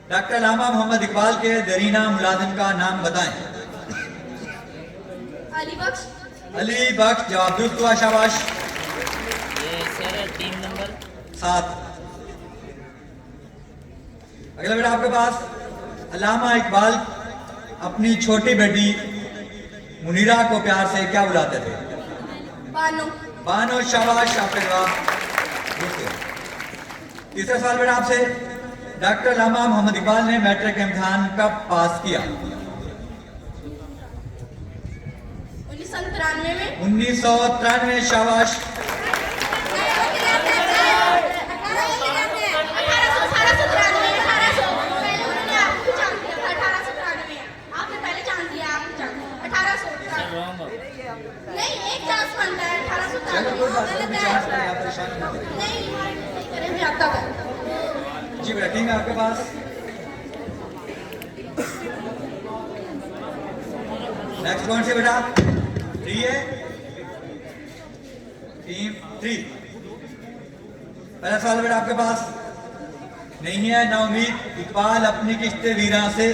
Doctor अल्लामा मोहम्मद इकबाल के दरीना मुलाजिम का नाम बताएं। अली बख्श। अली बख्श, जवाब दुरुस्त हुआ, शाबाश। ये सर 3 नंबर 7। अगला बेटा आपके पास, अल्लामा इकबाल अपनी छोटी बेटी मुनीरा को प्यार से क्या बुलाते थे? बानो। बानो, शाबाश, आपका जवाब दुरुस्त है। तीसरा सवाल बेटा आपसे, डॉक्टर अल्लामा मोहम्मद इकबाल ने मैट्रिक का इम्तिहान कब पास किया? 1993 में। 1993, शाबाश। 1893 नहीं, एक चांस बनता है। 1893 जी बेटा, ठीक है आपके पास। नेक्स्ट कौन सी बेटा? 3 है, टीम 3। पहला सवाल बेटा आपके पास नहीं है ना उम्मीद। इकबाल अपनी किश्ते वीरा से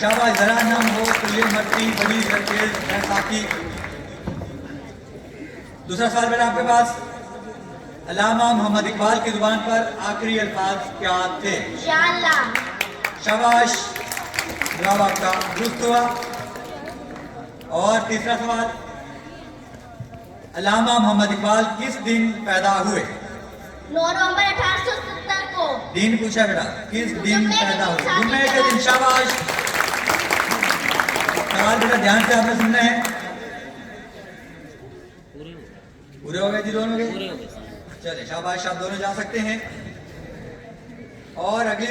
शाबाश, जरा नाम हो कुल्ली मट्टी बड़ी सरखेज बैसाखी। दूसरा सवाल बेटा आपके पास, अल्लामा मोहम्मद इकबाल की जुबान पर आखिरी अल्फाज क्या थे? शाबाश, जवाब आपका दुरुस्त हुआ। और तीसरा सवाल, अल्लामा मोहम्मद इकबाल किस दिन पैदा हुए? 9 नवंबर 1870 को। दिन पूछा बेटा, किस दिन पैदा हुए? जुम्मे के दिन, शाबाश। सवाल बेटा ध्यान से आपने सुनना है। पूरे हो गए जी दोनों के? पूरे हो गए। चले, शाबाश, आप दोनों जा सकते हैं। और अगली